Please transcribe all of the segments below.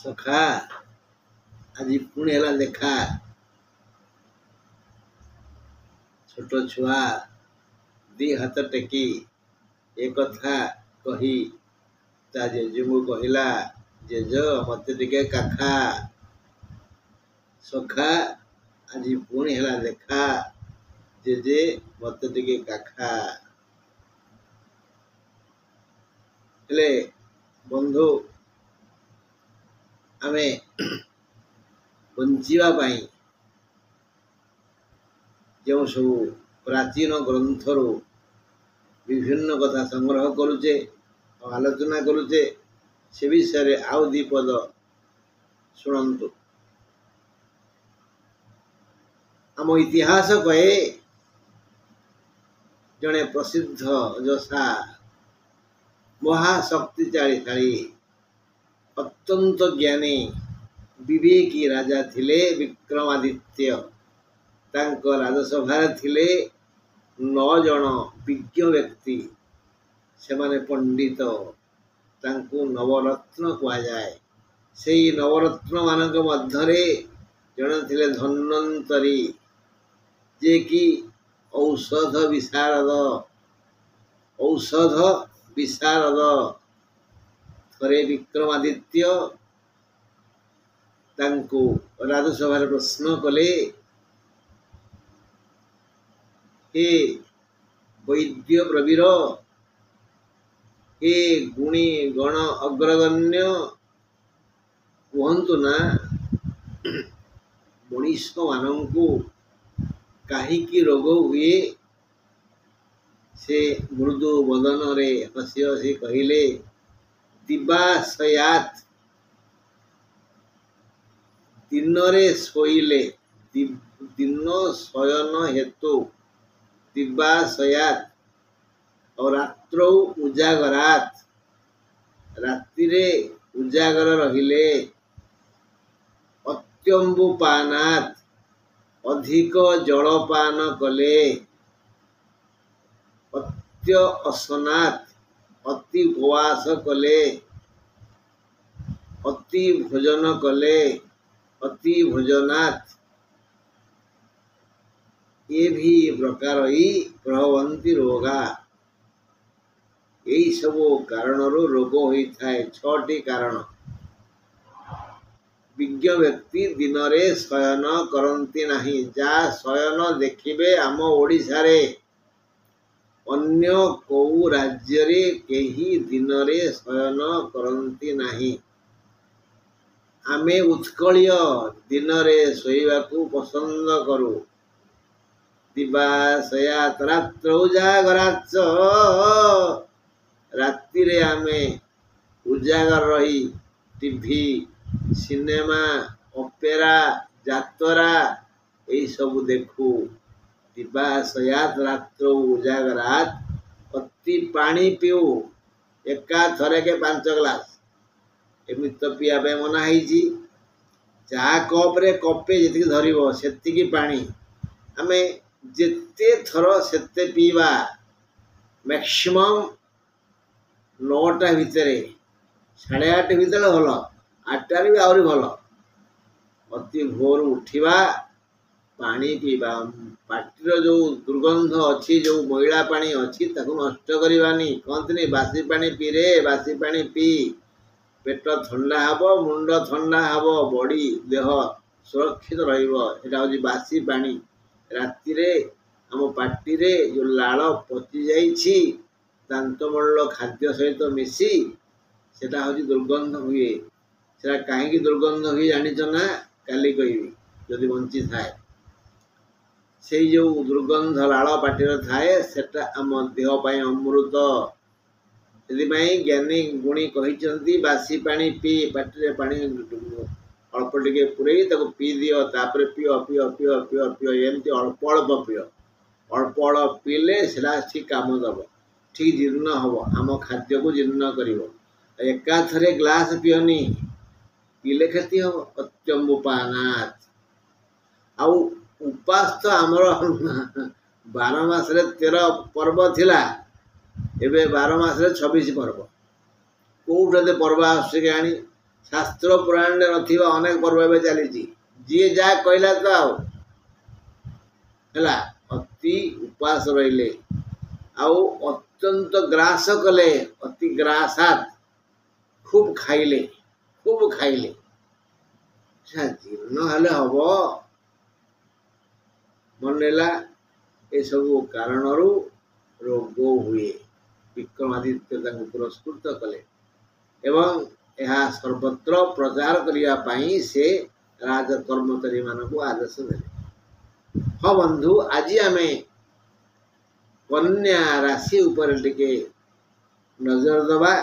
ସଖା ଆଜି ପୁଣି ହେଲା ଦେଖା। ଛୋଟ ଛୁଆ ଦି ହାତ ଟେକି ଏ କଥା କହି ତା ଜେଜେଙ୍କୁ କହିଲା, ଜେଜ ମତେ ଟିକେ କାଖା। ସଖା ଆଜି ପୁଣି ହେଲା ଦେଖା, ଜେଜେ ମତେ ଟିକେ କାଖା। ହେଲେ ବନ୍ଧୁ, ଆମେ ବଞ୍ଚିବା ପାଇଁ ଯେଉଁ ସବୁ ପ୍ରାଚୀନ ଗ୍ରନ୍ଥରୁ ବିଭିନ୍ନ କଥା ସଂଗ୍ରହ କରୁଛେ ଆଉ ଆଲୋଚନା କରୁଛେ, ସେ ବିଷୟରେ ଆଉ ଦି ପଦ ଶୁଣନ୍ତୁ। ଆମ ଇତିହାସ କହେ ଜଣେ ପ୍ରସିଦ୍ଧ ଯୋଦ୍ଧା ମହାଶକ୍ତିଶାଳୀ ଅତ୍ୟନ୍ତ ଜ୍ଞାନୀ ବିବେକୀ ରାଜା ଥିଲେ ବିକ୍ରମାଦିତ୍ୟ। ତାଙ୍କ ରାଜସଭାରେ ଥିଲେ 9 ଜଣ ବିଜ୍ଞ ବ୍ୟକ୍ତି। ସେମାନେ ପଣ୍ଡିତ, ତାଙ୍କୁ ନବରତ୍ନ କୁହାଯାଏ। ସେହି ନବରତ୍ନ ମାନଙ୍କ ମଧ୍ୟରେ ଜଣେ ଥିଲେ ଧନ୍ୱନ୍ତରୀ, ଯିଏକି ଔଷଧ ବିଶାରଦ। ଥରେ ବିକ୍ରମାଦିତ୍ୟ ତାଙ୍କୁ ରାଜସଭାରେ ପ୍ରଶ୍ନ କଲେ, ହେ ବୈଦ୍ୟ ପ୍ରବୀର, ହେ ଗୁଣୀ ଗଣ ଅଗ୍ରଗଣ୍ୟ, କୁହନ୍ତୁ ନା ମଣିଷ ମାନଙ୍କୁ କାହିଁକି ରୋଗ ହୁଏ? ସେ ମୃଦୁ ବଦନରେ ହସି ହସି କହିଲେ, ଦିବାଶୟାତ୍, ଦିନରେ ଶୋଇଲେ, ଦିନ ଶୟନ ହେତୁ ଦିବାଶୟାତ୍, ଆଉ ରାତ୍ରୌ ଉଜାଗରାତ୍, ରାତିରେ ଉଜାଗର ରହିଲେ, ଅତ୍ୟମ୍ବୁପାନାତ୍, ଅଧିକ ଜଳପାନ କଲେ, ଅତ୍ୟଅସନାତ୍, ଅତି ଉପବାସ କଲେ, ଅତି ଭୋଜନ କଲେ, ଅତି ଭୋଜନାତ୍, ଏଭି ପ୍ରକାରଇ ପ୍ରଭବନ୍ତି ରୋଗା। ଏହି ସବୁ କାରଣରୁ ରୋଗ ହୋଇଥାଏ। 6ଟି କାରଣ। ବିଜ୍ଞ ବ୍ୟକ୍ତି ଦିନରେ ଶୟନ କରନ୍ତି ନାହିଁ। ଯାହା ଶୟନ ଦେଖିବେ ଆମ ଓଡ଼ିଶାରେ, ଅନ୍ୟ କୋଉ ରାଜ୍ୟରେ କେହି ଦିନରେ ଶୟନ କରନ୍ତି ନାହିଁ। ଆମେ ଉତ୍କଳୀୟ ଦିନରେ ଶୋଇବାକୁ ପସନ୍ଦ କରୁ। ଦିବାଶୟାତ୍ ରାତ୍ରୌ ଉଜାଗରାଚ୍ଚ, ରାତିରେ ଆମେ ଉଜାଗର ରହି ଟିଭି, ସିନେମା, ଅପେରା, ଯାତରା ଏଇସବୁ ଦେଖୁ। ଦିବାଶୟାତ୍ ରାତ୍ରୌ ଉଜାଗରାତ୍, ଅତି ପାଣି ପିଉ, ଏକାଥରକେ 5 ଗ୍ଲାସ। ଏମିତି ତ ପିଇବା ପାଇଁ ମନା ହେଇଛି। ଚା କପରେ କପେ ଯେତିକି ଧରିବ ସେତିକି ପାଣି। ଆମେ ଯେତେ ଥର ସେତେ ପିଇବା। ମ୍ୟାକ୍ସିମମ୍ 9ଟା ଭିତରେ, 8:30 ଭିତରେ ଭଲ, 8ଟାରେ ବି ଆହୁରି ଭଲ। ଅତି ଭୋରୁ ଉଠିବା, ପାଣି ପିଇବା। ପାଟିର ଯୋଉ ଦୁର୍ଗନ୍ଧ ଅଛି, ଯୋଉ ମଇଳା ପାଣି ଅଛି, ତାକୁ ନଷ୍ଟ କରିବାନି। କହନ୍ତିନି ବାସି ପାଣି ପିଇରେ, ବାସି ପାଣି ପିଇ, ପେଟ ଥଣ୍ଡା ହବ, ମୁଣ୍ଡ ଥଣ୍ଡା ହବ, ବଡି ଦେହ ସୁରକ୍ଷିତ ରହିବ। ଏଟା ହଉଛି ବାସି ପାଣି। ରାତିରେ ଆମ ପାଟିରେ ଯୋଉ ଲାଳ ପଚି ଯାଇଛି, ଦାନ୍ତମୂଳ ଖାଦ୍ୟ ସହିତ ମିଶି ସେଟା ହଉଛି ଦୁର୍ଗନ୍ଧ ହୁଏ। ସେଟା କାହିଁକି ଦୁର୍ଗନ୍ଧ ହୁଏ ଜାଣିଛ ନା? କାଲି କହିବି ଯଦି ବଞ୍ଚିଥାଏ। ସେଇ ଯୋଉ ଦୁର୍ଗନ୍ଧ ଲାଳ ପାଟିରେ ଥାଏ, ସେଟା ଆମ ଦେହ ପାଇଁ ଅମୃତ। ସେଥିପାଇଁ ଜ୍ଞାନୀ ଗୁଣୀ କହିଛନ୍ତି, ବାସି ପାଣି ପିଇ, ପାଟିରେ ପାଣି ଅଳ୍ପ ଟିକେ ପୁରେଇ ତାକୁ ପିଇ ଦିଅ, ତାପରେ ପିଅ। ଏମିତି ଅଳ୍ପ ଅଳ୍ପ ପିଅ। ଅଳ୍ପ ଅଳ୍ପ ପିଇଲେ ସେଟା ଠିକ କାମ ଦବ, ଠିକ ଜୀର୍ଣ୍ଣ ହବ, ଆମ ଖାଦ୍ୟକୁ ଜୀର୍ଣ୍ଣ କରିବ। ଏକାଥରେ ଗ୍ଲାସ ପିଅନି, ପିଇଲେ କ୍ଷତି ହବ। ଅତ୍ୟମ୍ବୁପାନାତ୍। ଆଉ ଉପାସ ତ ଆମର 12 ମାସରେ 13 ପର୍ବ ଥିଲା, ଏବେ 12 ମାସରେ 26 ପର୍ବ। କୋଉଠୁ ଏତେ ପର୍ବ ଆସୁଛି କେଜାଣି? शास्त्र पुराण नथिबा अनेक पर्व एवं चली जी जहाँ कहला तो है अति उपास रहिले आउ अत्यंत ग्रास कले अति ग्रासात खूब खाइले जीर्ण हेले हम मनला ये सब कारण रोग हुए। विक्रमादित्य पुरस्कृत कले एवं यह सर्वत्र प्रचार करने से राज कर्मचारी मानक आदेश दे। हाँ बंधु आज आम कन्या राशि उपर टिके नजर दबा।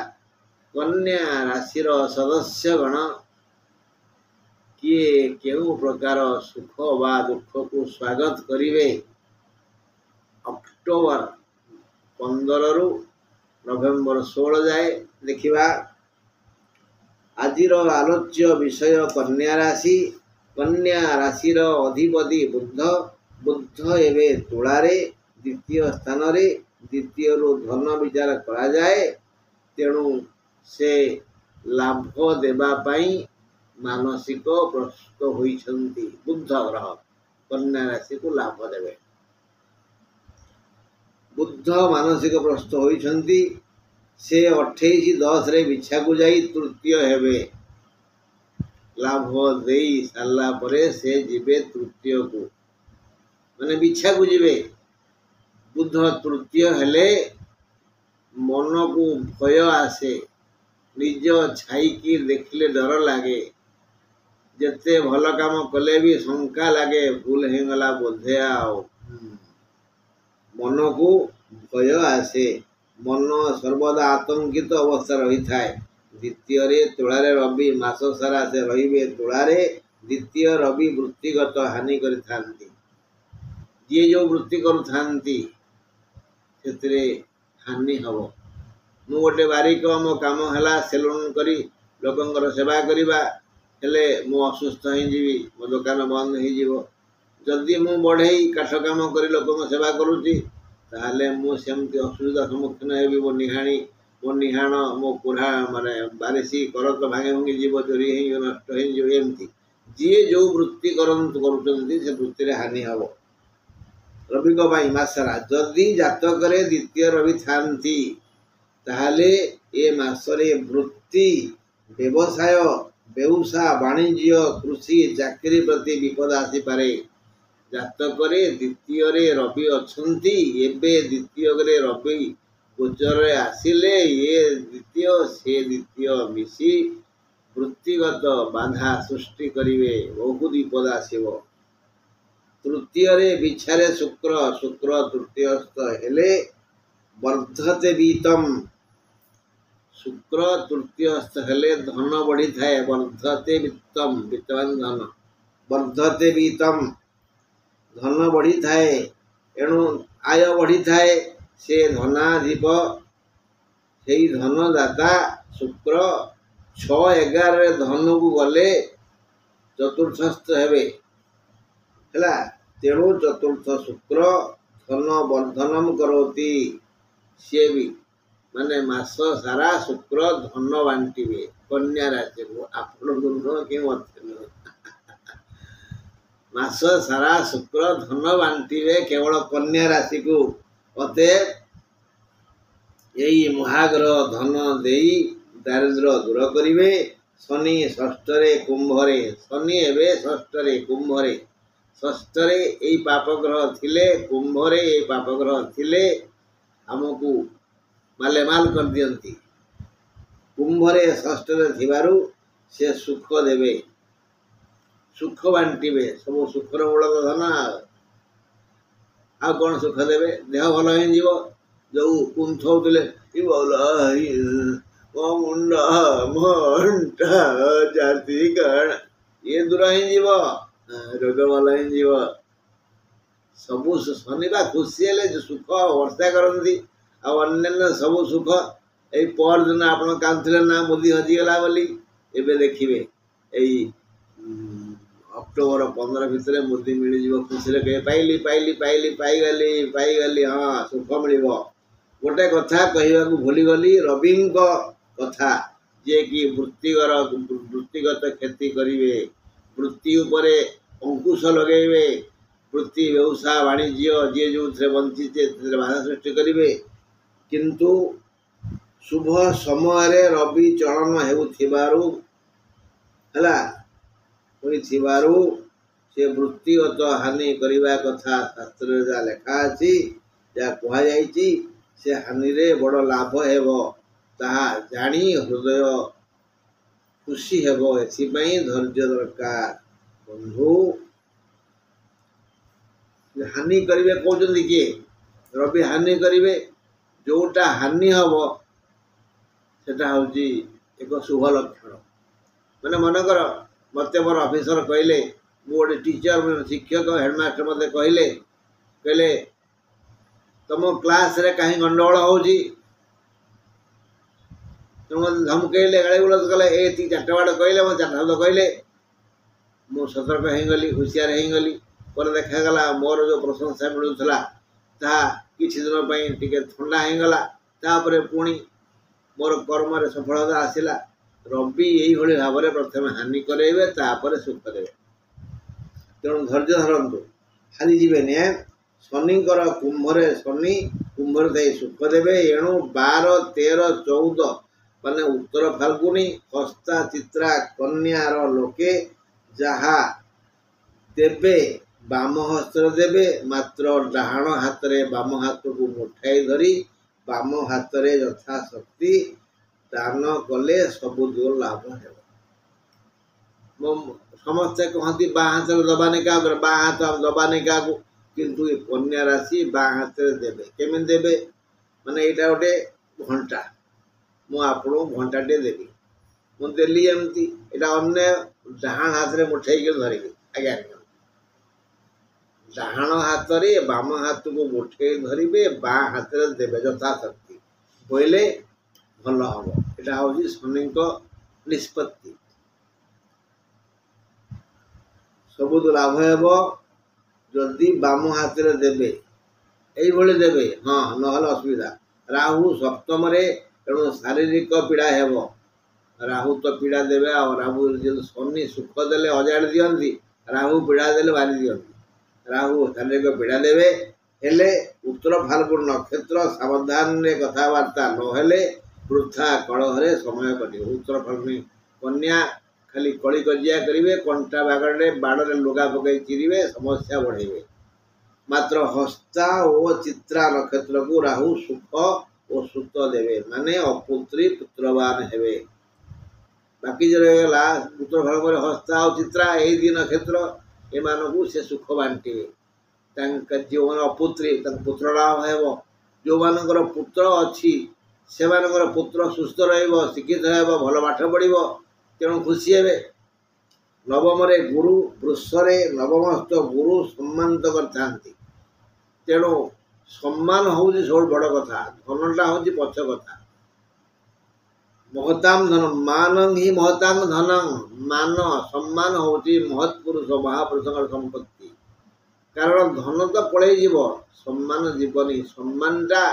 कन्या राशि सदस्यगण किए केउ प्रकार सुख व दुख को स्वागत करिवे अक्टोबर 15 रु नवेम्बर 16 जाए देखिबा। आजिर आलोच्य विषय कन्या राशि अधिपति बुध एवं तुलारे द्वितीय स्थान द्वितीय धन विचार करा जाए। तेणु से लाभ देवाई मानसिक प्रस्तुत होइछन्ति। बुध ग्रह कन्या राशि को लाभ देवे। बुध मानसिक प्रस्तुत होइछन्ति। से 28-10 रे बिछा को जाई तृतीय हेबे। लाभ दे सारा परे से जीवे तृतीय को माने बिछा को जीवे। बुध तृतीय हेले मन को भय आसे निज छाई की देखले डर लागे। जते भल काम कले भी शंका लागे भूल हो गला बोधे आओ मन को भय आसे। मन सर्वदा आतंकित अवस्था रही थाए। द्वितीय रे तुलारे रवि मास सारा से रहिबे तुलारे। द्वितीय रवि वृत्तिगत हानि करिथांती। ये जो वृत्ति करुथांती सेतरे हानि हबो। मु गोटे बारिक मो काम हला सेलून करी लोकंकर सेवा करिबा हेले मु असुस्थ हो जीवी मो दुकान बंद हो जीवो। जदि मु बढ़ई काठ काम करी लोकंक सेवा करूची ताहले मु सेमती असुविधा सम्मुखीन हेबी। मो निहाण मो पुरा माने बारिशी करत भांगे भांगी जीव चोरी हो नष्ट हो जीव। एमती जी जो वृत्ति करुचंती से वृत्ति रे हानि हबो। रवि को भाई मासरा जदि जातक रे द्वितीय रवि थांती ताहले ए मासरे वृत्ति व्यवसाय व्यवसाय वाणिज्य कृषि चाकरी प्रति विपद आसी पारे। जातक रे द्वितीय रे रवि अछंती। एबे द्वितीय रे रवि गोचर रे आसिले ये द्वितीय मिसी वृत्तिगत बाधा सृष्टि करिवे। बहुत विपद आसीबो। तृतीय रे बिछारे शुक्र तृतीयस्थ हेले वर्धते बीतम। शुक्र तृतीयस्थ हेले धन बढ़ी थाए। वर्धते वित्तम वित्तवान धन वर्धते बीतम धन बढ़ी थाए। एणु आय बढ़ी थाए। से धनाधिप से धनदाता शुक्र 6-11 रे धन को गले चतुर्थस्थ हेबे हैला। तेणु चतुर्थ शुक्र धन वर्धनम करोति। सी भी माने मास सारा शुक्र धन बांटिबे कन्या राशि को। आपण क्यों मास सारा शुक्र धन बांटिबे केवल कन्या राशि को। अतएव यही महाग्रह धन देई दारिद्र दूर करिवे। शनि षष्ठ रे कुंभ रे शनि एवं षष्ठ रे कुंभ रे षष्ठ रे यही पाप ग्रह थिले कुंभ रे यही पाप ग्रह थिले हमको मालेमाल कर दियंती। कुंभ रे षष्ठ रे थिबारु से सुख देवे सुख बांटिबे। सब सुखर मूल धन आ कौन सुख देवे। देह भल हो जीव जो कुंथौले मो मुंड मोटा जाति कण ये दूर ही जीव रोग भल ही जीव। सबु शनिवा खुशी हेले जो सुख वर्षा करती अन्य सब सुख। यही पर दिन आप कांथले ना मुदी हजिगला बोली एबे देखिए यही अक्टोबर 15 भितर मुदी मिल खुशी कहे पाइली पाइली पाइली पाईगली पाईगली। हाँ सुख मिल। गोटे कथा कहवाक भूलीगली रवि कथा जे कि वृत्तिगत क्षति करिवे, वृत्ति उपरे अंकुश लगेबे, वृत्ति व्यवसाय वाणिज्य जे जो बंचिते बाधा सृष्टि करिवे। किंतु शुभ समय रवि चलन हेउथिबारु हला होइथिबारु से वृत्तिगत हानि करिवा कथा शास्त्र जा लेखा अछि, जा कहा जाइछि से हानि रे बड़ लाभ हेबो ताहा जानी हृदय खुशी हेबो। एथिପାଇଁ धैर्य दरकार। बंधु हानि करिवे कहउछन्ति किए? रवि हानि करिवे। जोटा हानि हबो सेटा होची एक शुभ लक्षण। मैंने मन कर मत मोर ऑफिसर कहले, मु गोटे टीचर शिक्षक हेडमास्टर मत कहले तुम क्लास रे कहीं गंडगोल होची, तुम धमकेले गाड़ी गुलत कले, ए ती चारटा बाड़ कहले मो चारटा शब्द कहले, मु सतर्क होगली, हुशियार होगली। पर देखागला मोर जो प्रशंसा मिलूला ताहा किछि दिन पई टिके ठंडा होगला, तापरे पुणी मोर कर्म रे सफलता आसिला। रवि यही भली भाव में प्रथम हानि करेबे तापर सुख देवे। तेणु धैर्य धरतु, हारी जीवेनि। शनिकर कुंभरे शनि कुंभरे दे सुख देवे। एणु 12, 13, 14 माने उत्तर फाल्गुनी हस्ता चित्रा कन्यार लोके जहा देवे बाम हस्तर देवे, मात्र डाहाण हाथ रे बाम हाथ को मुठाई धरी बाम हाथ रे यथा शक्ति दान कले सबु जो लाभ है। समस्ते कहती बा हाथ दबाने क्या बा हाथ दबाने क्या, किंतु कन्या राशि बा हाथ देवे। केमी देवे माने यहाँ गोटे घंटा, मुझे घंटा टे देवी, मुझे देली एमती यहाँ अन्य डाहाण हाथ में मुठाई धरिकी आज्ञा डाहाण हाथ रे बाम हाथ को मुठे धरवे, बा हाथ में देवे यथा शक्ति बोले भल हम। यहाँ हूँ शनि निष्पत्ति। सबुद लाभ हेब जदि बाम हाथ में देवे, यही देवे। हाँ नहले असुविधा। राहु सप्तम रे, तेणु शारीरिक पीड़ा हेब। राहु तो पीड़ा देवे। राहु जो शनि सुख देले अजाड़ दियंती, राहु पीड़ा देले बारी दियंती। राहु शारीरिक पीड़ा देवे। हेले उत्तर फाल्गुन नक्षत्र सावधान रे कथबार्ता नहेले वृथा कलहरे समय कटे। उत्तर फाल्गुनी कन्या खाली कली कजिया करेंगे, कंटा बागड़े बाड़े लुगा पकई चिरीबे, समस्या बढ़ेबे। मात्र हस्ता और चित्रा नक्षत्र को राहु सुख और सुत देवे, माने अपुत्री पुत्रवान हेबे। बाकी जो रहेगा उत्तर फाल्गुन हस्ता और चित्रा यही दिन नक्षत्र एमानकू से सुख बांटे। जो मैंने अपुत्री पुत्र लाभ हेब। जो मानकर पुत्र अच्छी से पुत्र सुस्थ रहिबो, शिक्षित हेब, भल पाठ पढ़िबो, तेणु खुशी हेबे। नवम रे गुरु वृषरे नवमस्थ गुरु सम्मानित करथांती। तेणु सम्मान हूँ सब बड़ कथा, धनटा हूँ पछ कथा। महताम धन मान ही महताम धन, मान सम्मान हूँ महत्पुरुष महापुरुष संपत्ति। कारण धन तो पड़े जीव, सम्मान जीवनी। सम्मानटा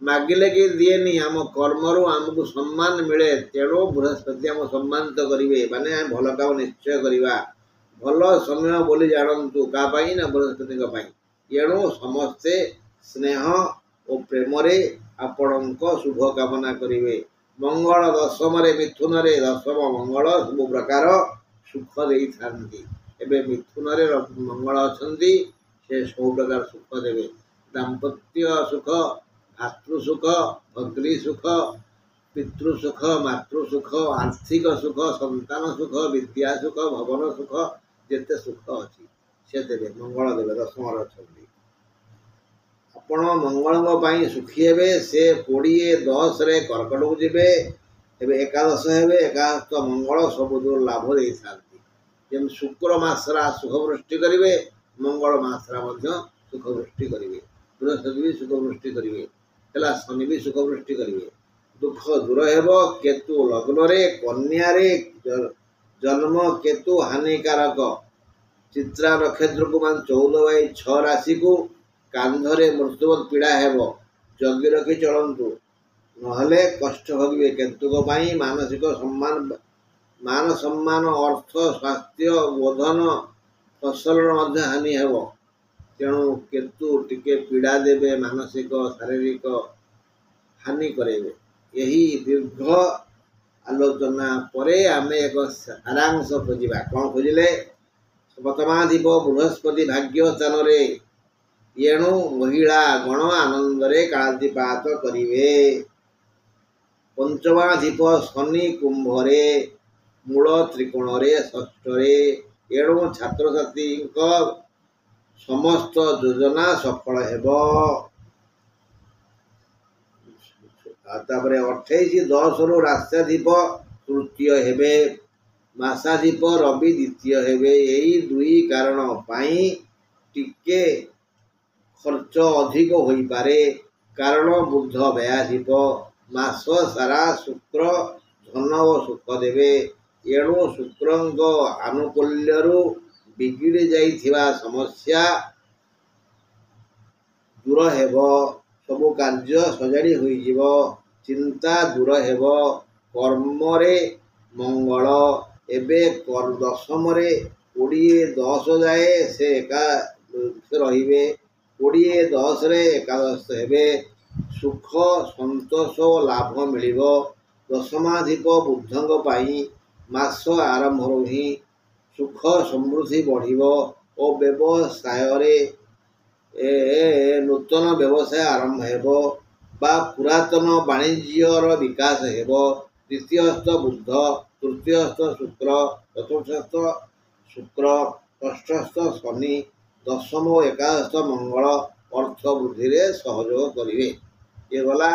मागिले कि दिएनी, आम कर्मरु आमको सम्मान मिले। तेणु बृहस्पति आम सम्मानित करेंगे, माने भल काम निश्चय करवा। भल समय बोली जानतु क्या ना बृहस्पति। एणु समस्ते स्नेह और प्रेम रे आपण शुभ कामना करेंगे। मंगल दशम रे मिथुन रे दशम मंगल सब प्रकार सुख दे थांती। एबे मिथुन रे मंगल अछंती, से सब प्रकार सुख देवे। दाम्पत्य सुख, भातृ सुख, भग्नी सुख, पितृ सुख, मातृ सुख, आर्थिक सुख, संतान सुख, विद्या सुख, भवन सुख, जेते सुख अच्छी से देवे। मंगल देवे दशम अच्छी। आपण मंगल सुखी हेबे। से 20-10 रे कर्कट को जीवे। एबे एकादश हेबे। एकादश मंगल सब दूर लाभ दे थांती। जेम शुक्र मासरा सुख वृष्टि करिवे, मंगल मासरा मध्य सुख वृष्टि करिवे। बृहस्पति भी सुख वृष्टि करिवे, हेला शनि भी सुख वृष्टि करिवे। दुख दूर हेब। केतु लग्न रे कन्या रे जन्म केतु हानिकारक। चित्रा नक्षत्र को मान 14/6 राशि को कांधरे मृत्युवत पीड़ा हेब। जगी रखी चलतु। নহলে କଷ୍ଟ ଭୋଗିବେ। କେତୁକ ପାଇଁ ମାନ ସମ୍ମାନ, ଅର୍ଥ, ସ୍ୱାସ୍ଥ୍ୟ, ବୋଧନ, ଫସଲର ମଧ୍ୟ ହାନି ହେବ। ତେଣୁ କେତୁ ଟିକେ ପୀଡ଼ା ଦେବେ, ମାନସିକ ଶାରୀରିକ ହାନି କରାଇବେ। ଏହି ଦୀର୍ଘ ଆଲୋଚନା ପରେ ଆମେ ଏକ ସାରାଂଶ ଖୋଜିବା। କ'ଣ ଖୋଜିଲେ? ସପ୍ତମାଧିପ ବୃହସ୍ପତି ଭାଗ୍ୟ ସ୍ଥାନରେ, ଏଣୁ ମହିଳା ଗଣ ଆନନ୍ଦରେ କାଳାତିପାତ କରିବେ। ପଞ୍ଚମାଧିପ ଶନି କୁମ୍ଭରେ, ମୂଳ ତ୍ରିକୋଣରେ ଷଷ୍ଠରେ, ଏଣୁ ଛାତ୍ରଛାତ୍ରୀଙ୍କ ସମସ୍ତ ଯୋଜନା ସଫଳ ହେବ। ତାପରେ 28-10 ରାସ୍ୟାଧିପ ତୃତୀୟ ହେବେ, ମାସାଧିପ ରବି ଦ୍ୱିତୀୟ ହେବେ। ଏହି ଦୁଇ କାରଣ ପାଇଁ ଟିକେ ଖର୍ଚ୍ଚ ଅଧିକ ହୋଇପାରେ। କାରଣ ବୁଧ ବ୍ୟୟାଧିପ, ମାସ ସାରା ଶୁକ୍ର ଧନ ଓ ସୁଖ ଦେବେ। ଏଣୁ ଶୁକ୍ରଙ୍କ ଆନୁକୂଲ୍ୟରୁ ବିଗିଡ଼ି ଯାଇଥିବା ସମସ୍ୟା ଦୂର ହେବ। ସବୁ କାର୍ଯ୍ୟ ସଜାଡ଼ି ହୋଇଯିବ। ଚିନ୍ତା ଦୂର ହେବ। କର୍ମରେ ମଙ୍ଗଳ। ଏବେ 10ରେ 20-10 ଯାଏ ସେ ରହିବେ। 20-10ରେ ଏକାଦଶ ହେବେ। ସୁଖ, ସନ୍ତୋଷ ଓ ଲାଭ ମିଳିବ। ଦଶମାଧିପ ବୁଧଙ୍କ ପାଇଁ ମାସ ଆରମ୍ଭରୁ ହିଁ ସୁଖ ସମୃଦ୍ଧି ବଢ଼ିବ ଓ ବ୍ୟବସାୟରେ ନୂତନ ବ୍ୟବସାୟ ଆରମ୍ଭ ହେବ ବା ପୁରାତନ ବାଣିଜ୍ୟର ବିକାଶ ହେବ। ଦ୍ୱିତୀୟସ୍ଥ ବୁଧ, ତୃତୀୟସ୍ଥ ଶୁକ୍ର, ଚତୁର୍ଥସ୍ଥ ଶୁକ୍ର, ଷଷ୍ଠସ୍ଥ ଶନି, ଦଶମ ଓ ଏକାଦଶ ମଙ୍ଗଳ ଅର୍ଥ ବୃଦ୍ଧିରେ ସହଯୋଗ କରିବେ। ଇଏ ଗଲା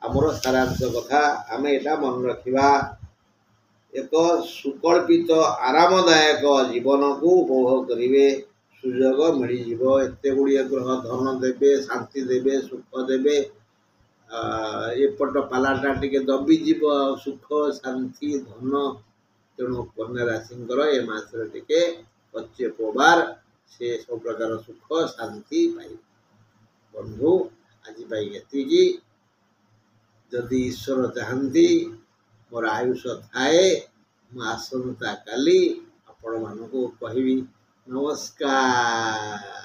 ଆମର ସାରାଂଶ କଥା। ଆମେ ଏଇଟା ମନେ ରଖିବା। ଏକ ସୁକଳ୍ପିତ ଆରାମଦାୟକ ଜୀବନକୁ ଉପଭୋଗ କରିବେ। ସୁଯୋଗ ମିଳିଯିବ। ଏତେ ଗୁଡ଼ିଏ ଗ୍ରହ ଧନ ଦେବେ, ଶାନ୍ତି ଦେବେ, ସୁଖ ଦେବେ। ଏପଟ ପାଲାଟା ଟିକେ ଦବିଯିବ, ସୁଖ, ଶାନ୍ତି, ଧନ। ତେଣୁ କନ୍ୟା ରାଶିଙ୍କର ଏ ମାସରେ ଟିକେ ପଛେ ପବାର, ସେ ସବୁ ପ୍ରକାର ସୁଖ ଶାନ୍ତି ପାଇବେ। ବନ୍ଧୁ, ଆଜି ପାଇଁ ଏତିକି। ଯଦି ଈଶ୍ୱର ଚାହାନ୍ତି, ମୋର ଆୟୁଷ ଥାଏ, ମୁଁ ଆସନ୍ତା କାଲି ଆପଣମାନଙ୍କୁ କହିବି। ନମସ୍କାର।